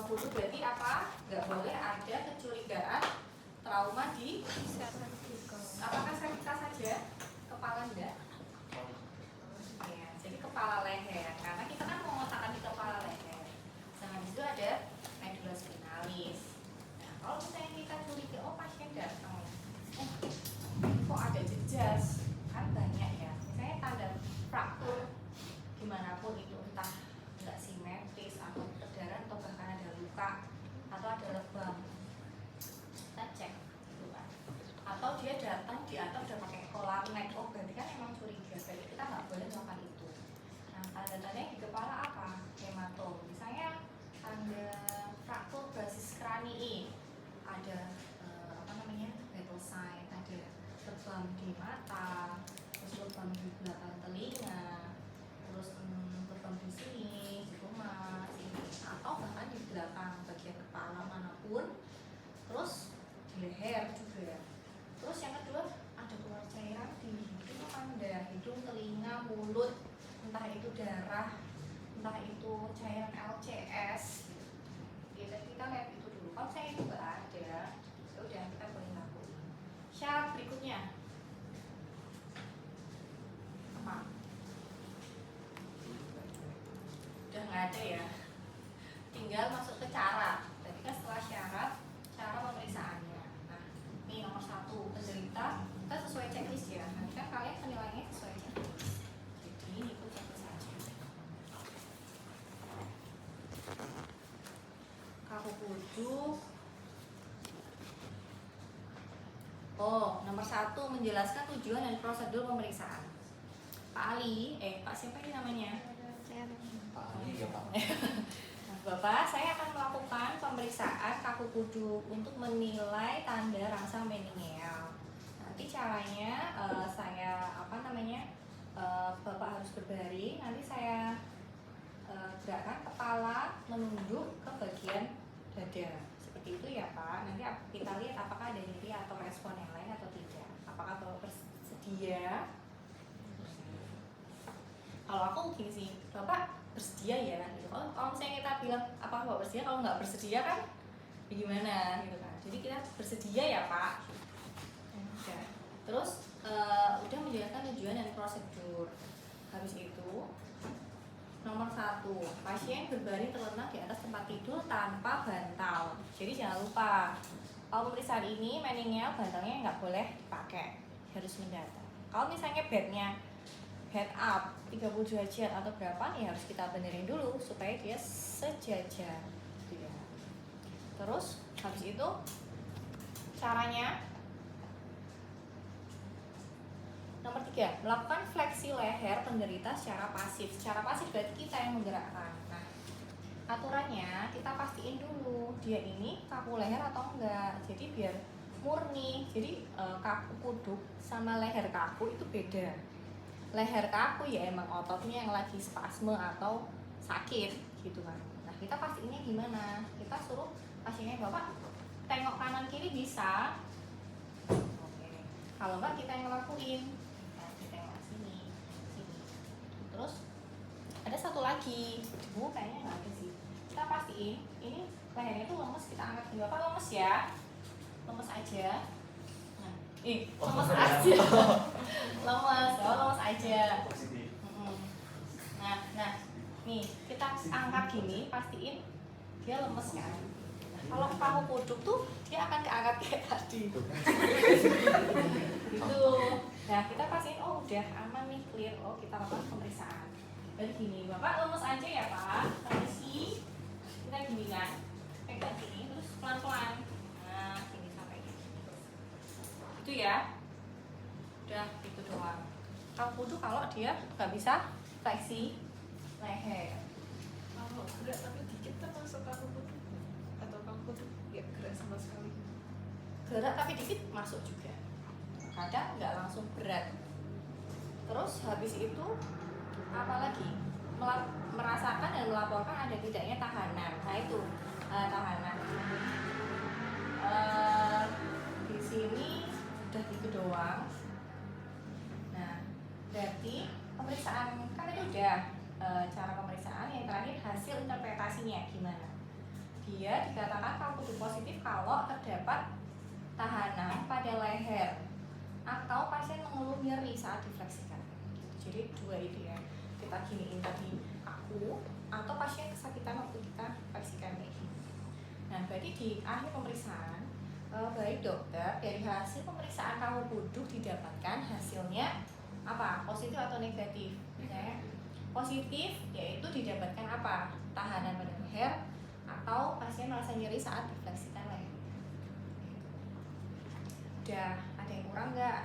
kudu berarti apa? Nggak boleh ada kecurigaan trauma di apakah cervical saja? Kepala enggak? Ya, jadi kepala leher. Karena kita kan mau ngotakkan di kepala leher. Nah, di situ ada medula spinalis. Nah, kalau misalnya kita curiga, oh pasien datang, kok ada jejas? Kan banyak ya. Misalnya tanda fraktur gimana pun itu, entah nggak simetris atau berdarah atau bahkan ada luka atau ada lebam, kita cek gitu kan. Atau dia datang di atas udah pakai kolam neck, oh berarti kan emang curiga, berarti kita nggak boleh melakukan itu. Nah, tanda-tandanya di kepala apa? Hematom, misalnya tanda fraktur basis kranii, ada apa namanya, battle sign, ada lebam di mata, terus lebam di belakang telinga, terus lebam di sini, di rumah, sini, atau bahkan di belakang bagian kepala manapun, terus di leher juga. Terus yang kedua ada keluar cairan di hidung, anda, hidung, telinga, mulut, entah itu darah, entah itu cairan LCS. Gitu. Kita lihat itu dulu. Kalau saya itu nggak ada, ya udah kita boleh lakukan. Syarat berikutnya apa? Udah nggak ada ya. Tinggal masuk ke cara. Tadi kan setelah syarat, cara pemeriksaannya. Nah, ini nomor 1, penderita. Kita sesuai checklist ya. Nanti kan kalian penilaiannya sesuai checklist. Jadi ini ikut checklist aja. Kaku pucuk. Oh, nomor 1, menjelaskan tujuan dan prosedur pemeriksaan. Pak Ali, Pak siapa ini namanya? Pak Ali ya Pak. Bapak, saya akan melakukan pemeriksaan kaku kuduk untuk menilai tanda rangsang meningeal. Nanti caranya saya Bapak harus berbaring. Nanti saya gerakkan kepala menunduk ke bagian dada. Seperti itu ya Pak. Nanti kita lihat apakah ada nyeri atau respon yang lain atau tidak. Apakah Bapak bersedia? Kalau aku gini sih, Bapak bersedia ya gitu. Kalau misalnya kita bilang apakah Bapak bersedia, kalau nggak bersedia kan gimana gitu kan. Jadi kita bersedia ya Pak. Udah. Terus udah menjelaskan tujuan dan prosedur. Habis itu nomor 1, pasien berbaring terlentang di atas tempat tidur tanpa bantal. Jadi jangan lupa, kalau pemeriksaan ini meningeal bantalnya nggak boleh dipakai, harus mendatar. Kalau misalnya bednya head up 30 derajat atau berapa nih harus kita benerin dulu supaya dia sejajar gitu ya. Terus habis itu caranya nomor 3, melakukan fleksi leher penderita secara pasif. Secara pasif berarti kita yang menggerakkan. Nah, aturannya kita pastiin dulu dia ini kaku leher atau enggak. Jadi biar murni. Jadi kaku kuduk sama leher kaku itu beda. Leher kaku ya emang ototnya yang lagi spasme atau sakit gitu kan. Nah, kita pastiinnya gimana? Kita suruh pasiennya, Bapak tengok kanan kiri bisa. Oke. Kalau enggak kita yang ngelakuin. Nah, kita yang sini. Terus ada satu lagi. Kayaknya enggak ada sih. Kita pastiin ini lehernya tuh lemes, kita angkat. Bapak lemes ya. Lemes aja. Lemes aja. Lemes aja. Nah, nih kita angkat gini, pastiin dia lemes kan. Nah, kalau kamu kuduk tuh dia akan keangkat kayak tadi. Gitu. Nah, kita pastiin oh udah aman nih, clear. Oh, kita lakukan pemeriksaan. Jadi gini, Bapak lemes aja ya Pak. Kondisi kita gini kan, pegang gini terus pelan-pelan. Nah, gini sampai gini. Itu ya. Udah itu doang. Kamu kuduk kalau dia nggak bisa fleksi leher. Kalau gerak tapi dikit termasuk kaku kuduk atau kaku kuduk ya gerak sama sekali. Gerak tapi dikit masuk juga. Kadang nggak langsung berat. Terus habis itu apa lagi? Merasakan dan melaporkan ada tidaknya tahanan. Nah itu tahanan. Di sini udah gitu doang. Nah, berarti pemeriksaan kan itu udah cara pemeriksaan, yang terakhir hasil interpretasinya gimana? Dia tahanan pada leher atau pasien mengeluh nyeri saat difleksikan. Jadi dua itu ya, kita giniin tadi aku atau pasien kesakitan waktu kita fleksikan kayak gini. Nah, berarti di akhir pemeriksaan baik dokter, dari hasil pemeriksaan kamu duduk didapatkan hasilnya apa? Positif atau negatif? Misalnya positif yaitu didapatkan apa? Tahanan pada leher atau pasien merasa nyeri saat difleksikan leher. Udah, ada yang kurang nggak?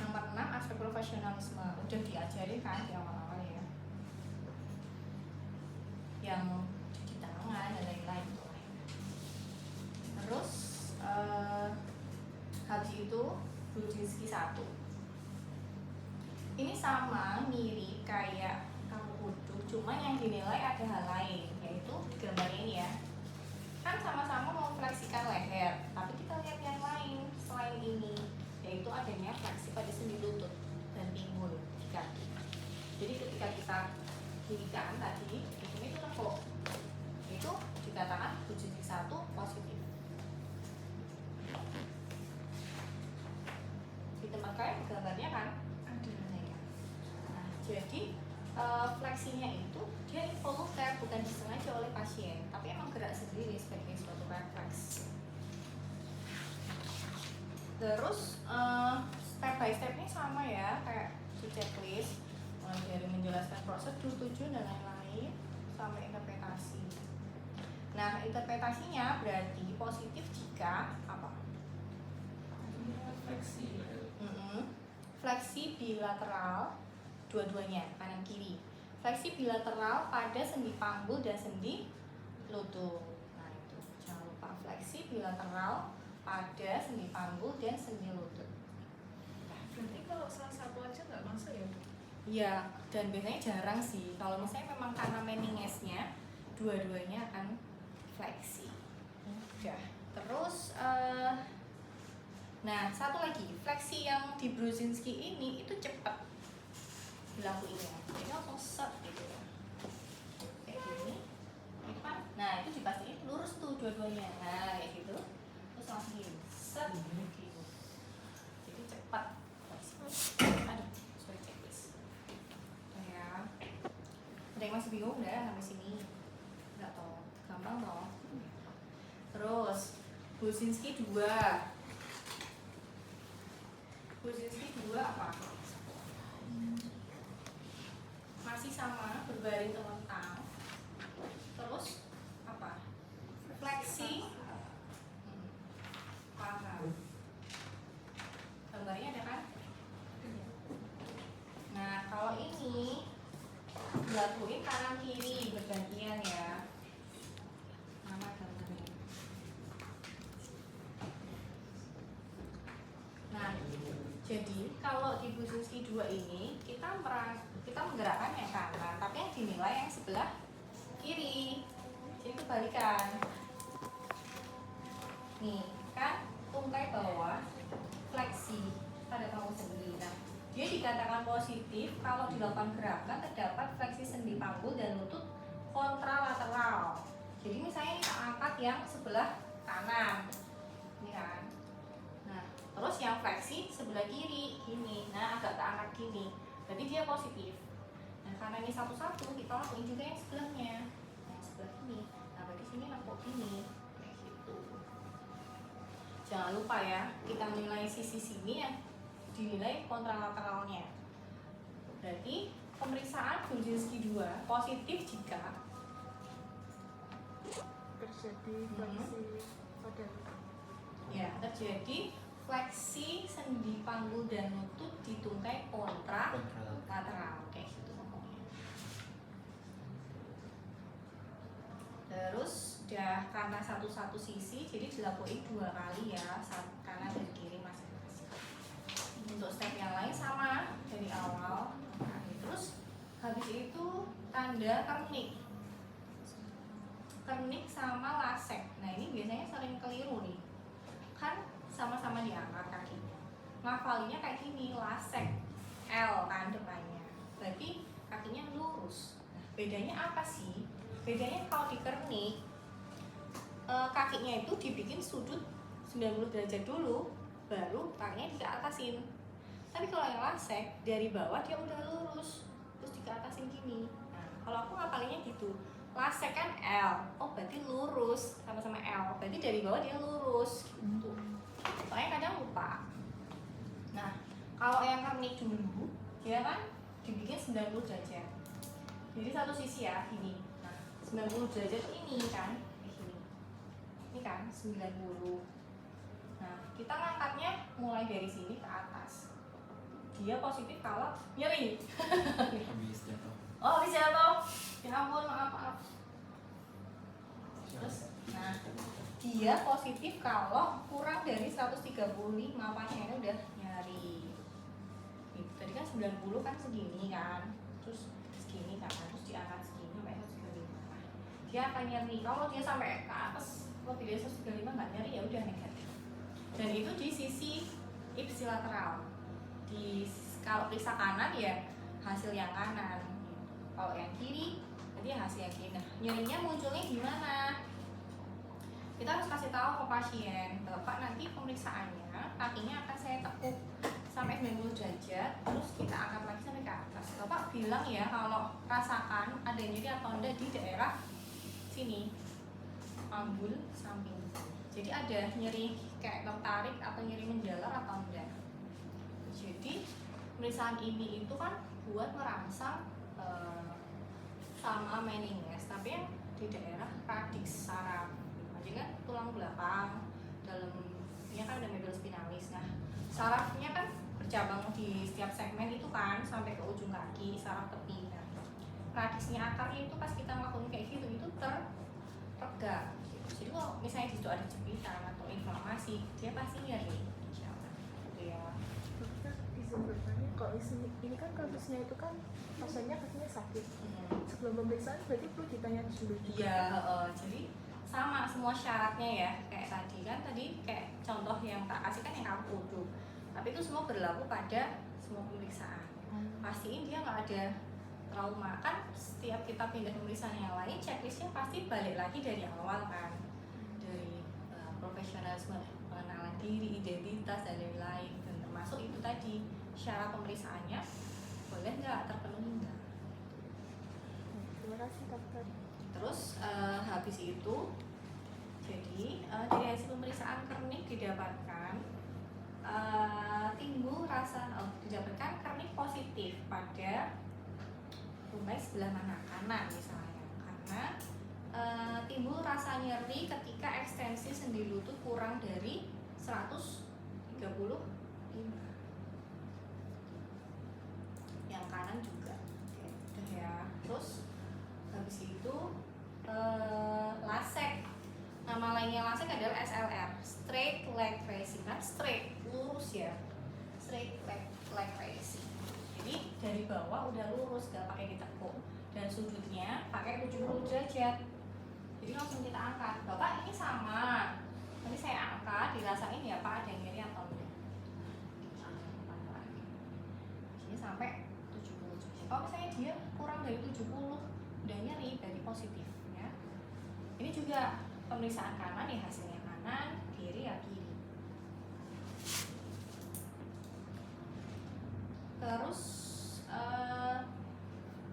Nomor 6, aspek profesionalisme. Udah diajarin kan di awal-awal ya, yang cuci tangan dan lain-lain. Terus habis itu Brudzinski 1. Ini sama mirip kayak kamu kudu, cuma yang dinilai ada hal lain, yaitu gambar ini ya. Kan sama-sama mau fleksikan leher, tapi kita lihat yang lain selain ini, yaitu adanya fleksi pada sendi lutut dan pinggul di kaki. Jadi ketika kita kirikan tadi, ini tuh nekuk, itu dikatakan Brudzinski 1 positif. Di tempat kalian gambarnya kan ada. Nah, jadi fleksinya itu dia involunter, bukan disengaja oleh pasien, tapi emang gerak sendiri sebagai suatu refleks. Terus step by stepnya sama ya, kayak di checklist, mulai dari menjelaskan prosedur, tujuan dan lain-lain sampai interpretasi. Nah, interpretasinya berarti positif jika apa? Fleksi bilateral dua-duanya, kanan kiri. Fleksi bilateral pada sendi panggul dan sendi lutut. Nah, itu jangan lupa fleksi bilateral pada sendi panggul dan sendi lutut. Berarti kalau salah satu aja nggak masuk ya? Iya, dan biasanya jarang sih. Kalau misalnya memang karena meningesnya, dua-duanya akan fleksi. Udah. Terus nah, satu lagi, fleksi yang di Brudzinski ini itu cepat dilakuinnya. Jadi langsung set gitu ya. Kayak gini. Itu kan. Nah, itu dipastiin lurus tuh dua-duanya. Nah, kayak gitu. Terus langsung gini. Set gitu. Jadi cepat. Aduh, sorry checklist. Ya. Ada yang masih bingung nggak sampai sini? Nggak toh. Gampang toh. Terus Brudzinski 2. Brudzinski 2 apa? Masih sama, berbaring telentang. Terus apa? Fleksi paha. Gambarnya ada kan? Nah, kalau ini dilakuin kanan kiri bergantian ya. Nama gambarnya. Nah, jadi kalau di Brudzinski 2 ini kita menggerakkan yang kanan, tapi yang dinilai yang sebelah kiri. Jadi kebalikan. Nih, kan tungkai bawah, fleksi pada panggul sendi. Nah, dia dikatakan positif kalau dilakukan gerakan terdapat fleksi sendi panggul dan lutut kontralateral. Jadi misalnya kita angkat yang sebelah kanan, ini kan. Nah, terus yang fleksi sebelah kiri, gini. Nah, agak keangkat gini. Berarti dia positif. Nah, karena ini satu-satu, kita lakuin juga yang sebelahnya. Nah, yang sebelah ini. Nah, berarti sini nekuk gini. Kayak gitu. Jangan lupa ya, kita menilai sisi sini yang dinilai kontralateralnya. Berarti pemeriksaan Brudzinski 2 positif jika Terjadi fleksi pada ya, terjadi fleksi sendi panggul dan lutut di tungkai kontralateral kayak gitu ngomongnya. Terus udah karena satu-satu sisi, jadi dilakuin 2 kali ya, kanan dan kiri masing-masing. Untuk step yang lain sama dari awal. Nah, terus habis itu tanda kernik sama lasek. Nah, ini biasanya sering keliru nih, kan sama-sama diangkat kakinya, ngafalinnya kayak gini, lasek L kan depannya, berarti kakinya lurus. Nah, bedanya apa sih? Bedanya kalau di kernik kakinya itu dibikin sudut 90 derajat dulu, baru kakinya dikeatasin. Tapi kalau yang lasek dari bawah dia udah lurus, terus dikeatasin gini. Nah, kalau aku ngapalinnya gitu, lasek kan L, oh berarti lurus, sama-sama L, berarti dari bawah dia lurus gitu. Soalnya kadang lupa. Nah, kalau yang kernik dulu, dia kan dibikin 90 derajat. Jadi satu sisi ya, ini. Nah, 90 derajat ini kan, ini kan 90. Nah, kita ngangkatnya mulai dari sini ke atas. Dia positif kalau nyeri. Habis jatuh. Oh, habis jatuh. Ya ampun, maaf. Terus, nah, dia positif kalau kurang dari 135 pasiennya udah nyari. Gitu. Tadi kan 90 kan segini kan, terus segini kan, terus diangkat segini sampai 135. Nah, dia akan nyeri. Kalau dia sampai ke atas lebih dari 135 nggak nyeri ya udah negatif. Dan itu di sisi ipsilateral. Kalau periksa kanan ya hasil yang kanan. Kalau yang kiri berarti hasil yang kiri. Nah, nyerinya munculnya gimana? Kita harus kasih tahu ke pasien, Bapak nanti pemeriksaannya kakinya akan saya tekuk sampai 90 derajat, terus kita angkat lagi sampai ke atas. Bapak bilang ya kalau rasakan ada nyeri atau enggak di daerah sini, ambul samping. Jadi ada nyeri kayak tertarik atau nyeri menjalar atau enggak. Jadi pemeriksaan ini itu kan buat merangsang sama meninges, tapi yang di daerah radix saraf. Jadi kan tulang belakang dalamnya kan ada medula spinalis. Nah, sarafnya kan bercabang di setiap segmen itu kan sampai ke ujung kaki, saraf tepi. Nah, radixnya akarnya itu pas kita ngelakuin kayak gitu itu tertegak. Jadi kalau misalnya di situ ada jepitan atau inflamasi, dia pasti nyeri. Insyaallah. Gitu ya. Dokter, izin bertanya, kalau ini kan kasusnya itu kan pasiennya kakinya sakit. Sebelum pemeriksaan berarti perlu ditanya dulu juga. Iya, jadi sama semua syaratnya ya kayak tadi kan kayak contoh yang tak kasih kan yang kamu produk, tapi itu semua berlaku pada semua pemeriksaan. Pastiin dia nggak ada trauma kan, setiap kita pindah pemeriksaan yang lain checklistnya pasti balik lagi dari awal kan, dari profesionalisme, pengenalan diri, identitas dan lain-lain, dan termasuk itu tadi syarat pemeriksaannya boleh nggak, terpenuhi nggak. Terima kasih dokter. Terus habis itu jadi dari hasil pemeriksaan kernik didapatkan didapatkan kernik positif pada tunai sebelah mana, kanan misalnya, karena timbul rasa nyeri ketika ekstensi sendi lutut kurang dari 135. Yang kanan juga. Oke, udah ya. Terus habis itu lasek. Nama lainnya lasek adalah SLR, straight leg raising. Kan straight, lurus ya. Straight leg raising. Jadi dari bawah udah lurus, gak pakai ditekuk, dan sudutnya pakai 70 derajat. Jadi langsung kita angkat. Bapak ini sama. Nanti saya angkat, dirasain ya Pak ada nyeri atau enggak. Ini sampai 70 derajat. Kalau misalnya dia kurang dari 70 udah nyeri, berarti positif ya. Ini juga pemeriksaan kanan ya, hasilnya kanan, kiri ya kiri. Terus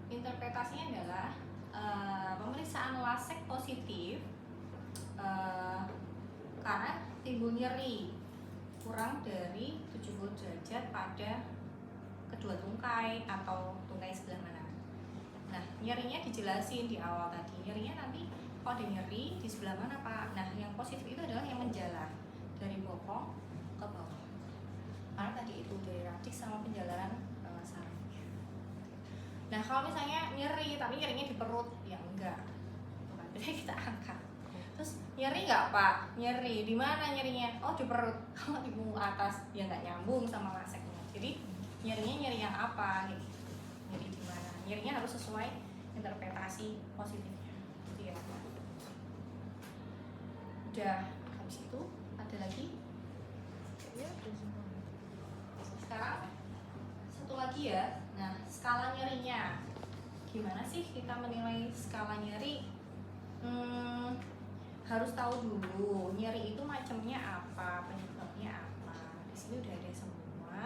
interpretasinya adalah pemeriksaan lasek positif karena timbul nyeri kurang dari 70 derajat pada kedua tungkai atau tungkai sebelah mana. Nah, nyerinya dijelasin di awal tadi. Nyerinya nanti kalau ada nyeri di sebelah mana Pak? Nah, yang positif itu adalah yang menjalar dari bokong ke bawah. Karena tadi itu dari radix sama penjalaran sarafnya. Nah, kalau misalnya nyeri tapi nyerinya di perut, ya enggak. Jadi kita angkat. Terus nyeri nggak Pak? Nyeri di mana nyerinya? Oh di perut. Kalau di punggung atas ya nggak nyambung sama laseknya. Jadi nyerinya nyeri yang apa? Gitu. Nyeri di mana? Nyerinya harus sesuai interpretasi positifnya. Gitu ya. Udah habis itu ada lagi? Kayaknya udah semua. Sekarang satu lagi ya. Nah, skala nyerinya. Gimana sih kita menilai skala nyeri? harus tahu dulu nyeri itu macamnya apa, penyebabnya apa. Di sini udah ada semua.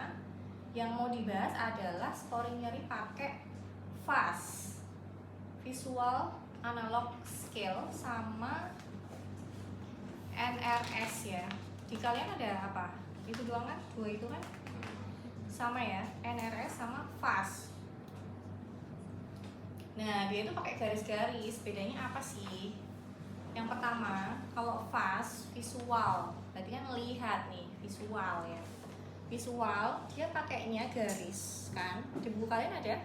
Yang mau dibahas adalah scoring nyeri pakai VAS, Visual Analog Scale, sama NRS ya. Di kalian ada apa? Itu doang kan? Dua itu kan? Sama ya, NRS sama VAS. Nah, dia itu pakai garis-garis. Bedanya apa sih? Yang pertama, kalau VAS visual, berarti kan lihat nih, visual ya. Visual dia pakainya garis kan? Di buku kalian ada?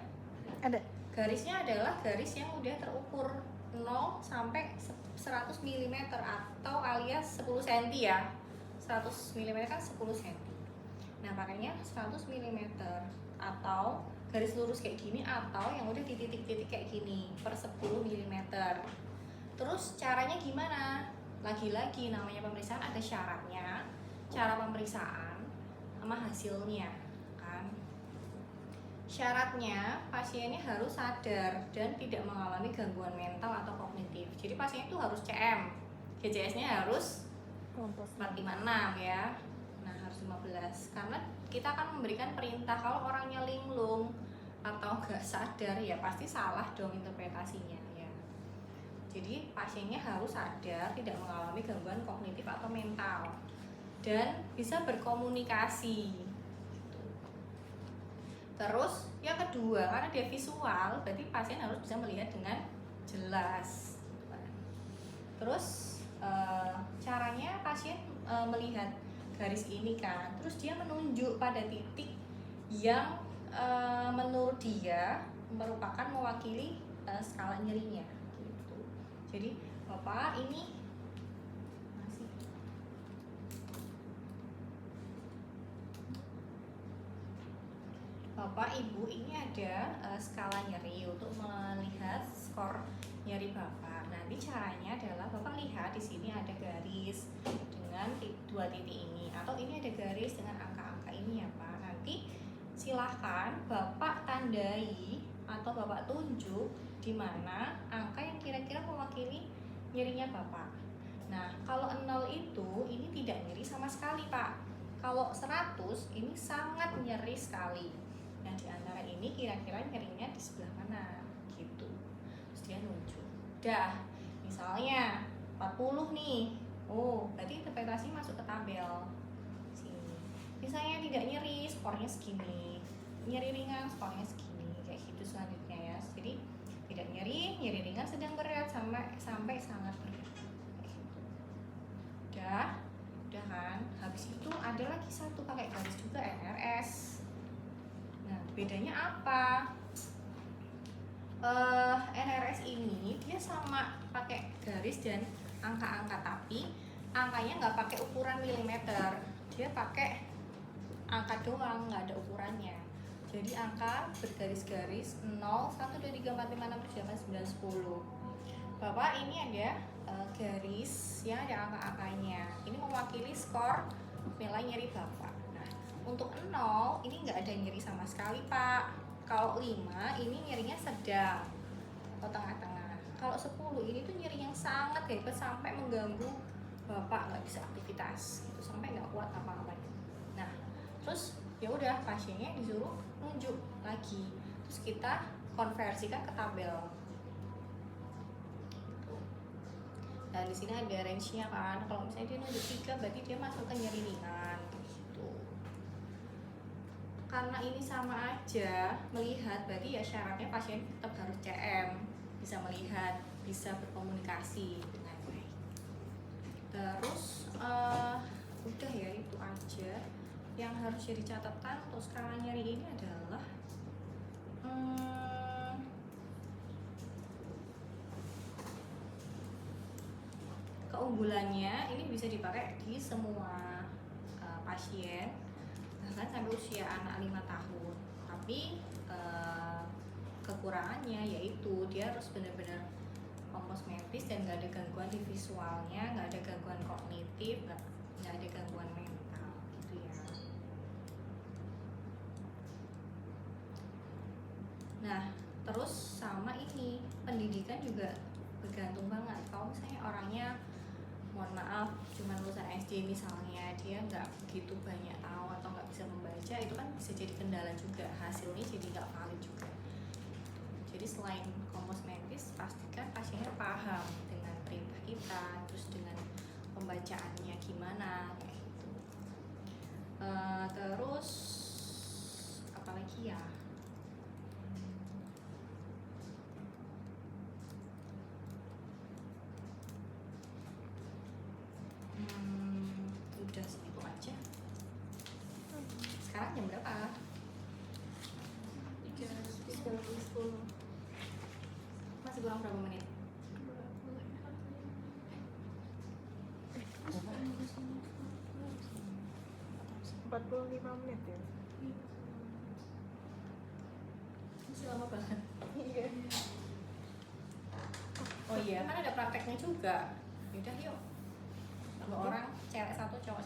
Ada. Garisnya adalah garis yang udah terukur 0 sampai 100 mm atau alias 10 cm ya. 100 mm kan 10 cm. Nah, pakainya 100 mm atau garis lurus kayak gini, atau yang udah di titik-titik kayak gini per 10 mm. Terus caranya gimana? Lagi-lagi namanya pemeriksaan ada syaratnya, cara pemeriksaan sama hasilnya kan. Syaratnya pasiennya harus sadar dan tidak mengalami gangguan mental atau kognitif. Jadi pasien itu harus CM, GJS-nya harus 456 ya. Nah, harus 15 karena kita akan memberikan perintah. Kalau orangnya linglung atau nggak sadar ya pasti salah dong interpretasinya. Jadi pasiennya harus sadar, tidak mengalami gangguan kognitif atau mental, dan bisa berkomunikasi. Terus yang kedua, karena dia visual, berarti pasien harus bisa melihat dengan jelas. Terus caranya pasien melihat garis ini kan, terus dia menunjuk pada titik yang menurut dia merupakan mewakili skala nyerinya. Jadi Bapak ini masih Bapak Ibu ini ada skala nyeri untuk melihat skor nyeri Bapak. Nanti caranya adalah Bapak lihat di sini ada garis dengan dua titik ini, atau ini ada garis dengan angka-angka ini ya Pak. Nanti silahkan Bapak tandai atau Bapak tunjuk di mana angka yang kira-kira mewakili nyerinya Bapak. Nah, kalau 0 itu ini tidak nyeri sama sekali Pak. Kalau 100 ini sangat nyeri sekali. Nah, di antara ini kira-kira nyerinya di sebelah mana gitu. Terus dia nunjuk. Dah, misalnya 40 nih. Oh, berarti interpretasi masuk ke tabel sini. Misalnya tidak nyeri, skornya segini. Nyeri ringan, skornya segini. Kayak gitu selanjutnya ya. Jadi tidak nyeri, nyeri ringan, sedang berat, sampai sangat berat. Udah kan? Habis itu ada lagi satu pakai garis juga, NRS. Nah, bedanya apa? NRS ini dia sama pakai garis dan angka-angka, tapi angkanya nggak pakai ukuran milimeter, dia pakai angka doang, nggak ada ukurannya. Jadi angka bergaris-garis 0, 1, 2, 3, 4, 5, 6, 7, 8, 9, 10. Bapak ini ada garis yang ada angka-angkanya. Ini mewakili skor nilai nyeri Bapak. Nah, untuk 0 ini nggak ada nyeri sama sekali Pak. Kalau 5 ini nyerinya sedang atau tengah-tengah. Kalau 10 ini tuh nyeri yang sangat hebat sampai mengganggu Bapak, nggak bisa aktivitas gitu, sampai nggak kuat apa-apa. Nah, terus ya udah pasiennya disuruh nunjuk lagi, terus kita konversikan ke tabel. Dan di sini ada range-nya kan. Kalau misalnya dia nunjuk 3 berarti dia masuk ke nyeri ringan gitu. Karena ini sama aja melihat, berarti ya syaratnya pasien tetap harus CM, bisa melihat, bisa berkomunikasi dengan baik. Terus udah ya, itu aja yang harus jadi catatan untuk skala nyeri ini adalah keunggulannya ini bisa dipakai di semua pasien, bahkan sampai usia anak 5 tahun. Tapi kekurangannya yaitu dia harus benar-benar kosmetis dan nggak ada gangguan di visualnya, nggak ada gangguan kognitif, nggak ada gangguan mental gitu ya. Nah, terus sama ini pendidikan juga bergantung banget. Kalau misalnya orangnya mohon maaf cuma lulusan SD misalnya, dia nggak begitu banyak tahu atau nggak bisa membaca, itu kan bisa jadi kendala juga, hasilnya jadi nggak valid juga. Jadi selain kompos medis, pastikan pasiennya paham dengan perintah kita, terus dengan pembacaannya gimana kayak gitu. Terus apalagi ya? Udah segitu aja. Sekarang jam berapa? 3:10. Masih kurang berapa menit? 45 menit ya. Masih lama banget. Iya. Oh iya, kan ada prakteknya juga. Yaudah yuk. 2 orang, cewek 1, cowok